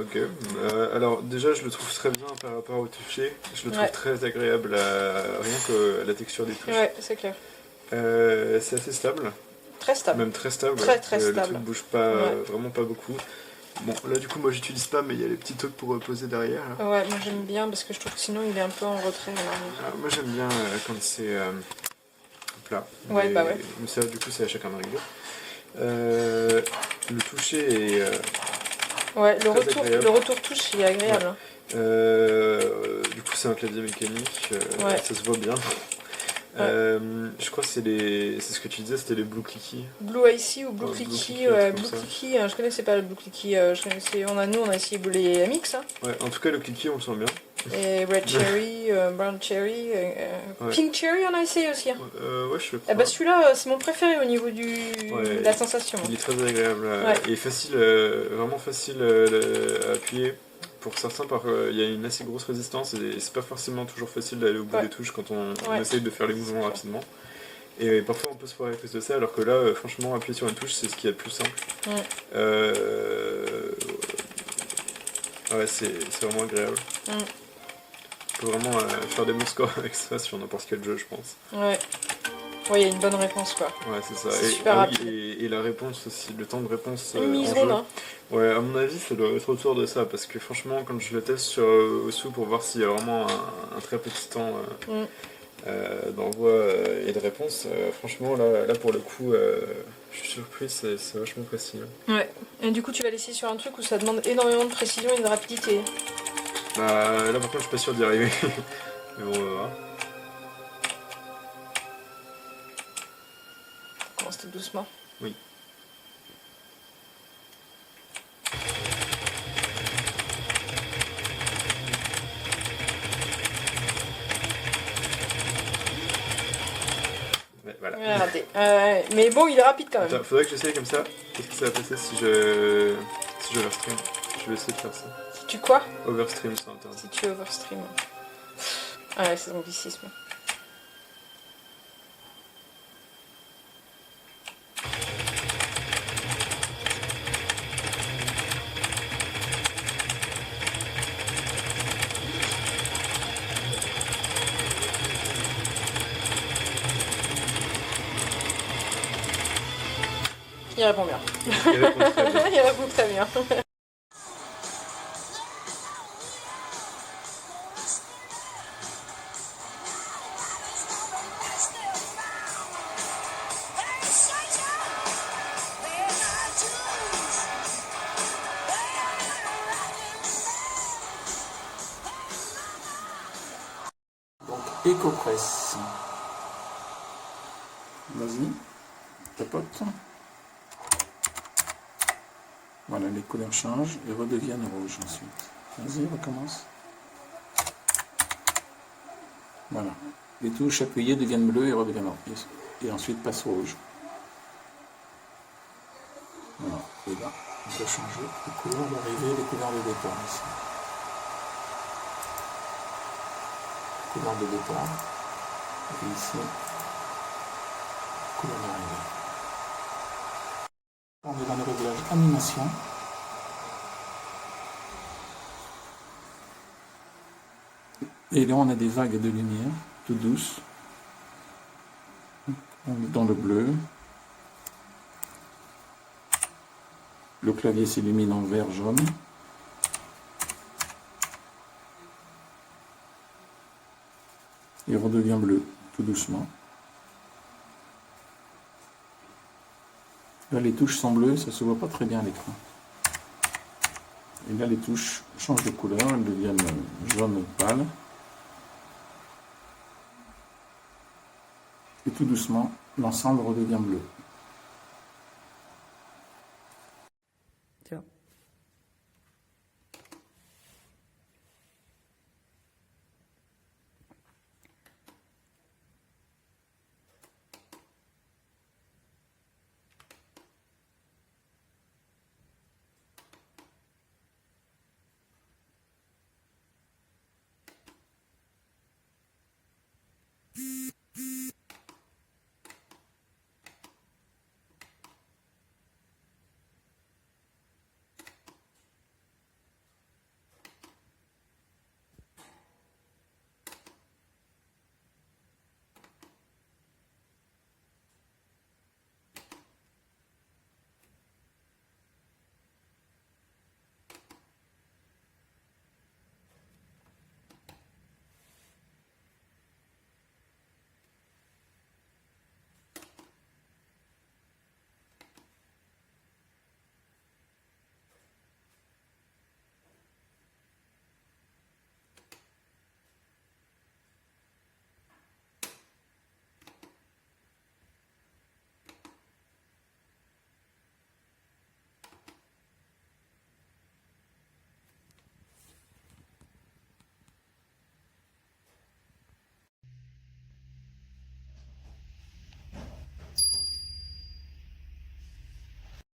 Ok. Alors déjà, je le trouve très bien par rapport au toucher. Je le trouve très agréable, rien que la texture des touches. Ouais, c'est clair. C'est assez stable. Très stable. Même très stable. Très Le stable. truc bouge pas, vraiment pas beaucoup. Bon, là du coup, moi j'utilise pas, mais il y a les petits trucs pour poser derrière. Là. Ouais, moi j'aime bien parce que je trouve que sinon il est un peu en retrait. Moi j'aime bien quand c'est plat. Ouais, bah ouais. Mais ça, du coup, c'est à chacun de régler. Le toucher est. Ouais, le retour touche il est agréable. Du coup, c'est un clavier mécanique, ça se voit bien. Je crois que c'est ce que tu disais, c'était les Blue Clicky. Blue Icy ou Blue Clicky. Blue Clicky, je connaissais pas le Blue Clicky. On a essayé les MX. Hein. Ouais, en tout cas, le Clicky, on le sent bien. Et Red Cherry, Brown Cherry, Pink Cherry, on a essayé aussi. Hein. Ouais, je crois. Eh bah, celui-là, c'est mon préféré au niveau de la sensation. Il est très agréable. Il est facile, vraiment facile à appuyer. Pour certains, il y a une assez grosse résistance et c'est pas forcément toujours facile d'aller au bout des touches quand on essaye de faire les mouvements rapidement. Et parfois on peut se foirer à cause de ça, alors que là, franchement, appuyer sur une touche, c'est ce qu'il y a de plus simple. Ouais, c'est vraiment agréable. On peut vraiment faire des bons scores avec ça sur n'importe quel jeu, je pense. Ouais. Ouais, il y a une bonne réponse quoi. Ouais, c'est ça. Super rapide. Et la réponse aussi, le temps de réponse. Une mise en jeu. Ouais, à mon avis, ça doit être autour de ça, parce que franchement, quand je le teste sur Osu pour voir s'il y a vraiment un très petit temps d'envoi et de réponse, franchement, là pour le coup, je suis surpris, c'est vachement précis. Ouais, et du coup, tu vas laisser sur un truc où ça demande énormément de précision et de rapidité. Là, par contre, je suis pas sûr d'y arriver. Mais bon, on va voir. Commence tout doucement. Oui. Voilà. Regardez. Mais bon, il est rapide quand même. Attends, faudrait que j'essaye comme ça. Qu'est-ce que ça va passer si je overstream? Je vais essayer de faire ça. Si tu quoi? Overstream sur internet. Si tu overstream. Ah ouais, c'est anglicisme. Il répond bien. Il répond très bien. Il répond très bien. Donc, Ecopress. Vas-y, tapote. Voilà, les couleurs changent et redeviennent rouges ensuite. Vas-y, recommence. Voilà. Les touches appuyées deviennent bleues et redeviennent rouges. Et ensuite passent rouge. Voilà. Et là, on peut changer les couleurs d'arrivée et les couleurs de départ ici. Couleur de départ. Et ici, couleur d'arrivée. On est dans le réglage animation. Et là, on a des vagues de lumière, tout douces. On est dans le bleu. Le clavier s'illumine en vert jaune. Il redevient bleu, tout doucement. Là, les touches sont bleues, ça ne se voit pas très bien à l'écran. Et là, les touches changent de couleur, elles deviennent jaune pâle. Et tout doucement, l'ensemble redevient bleu.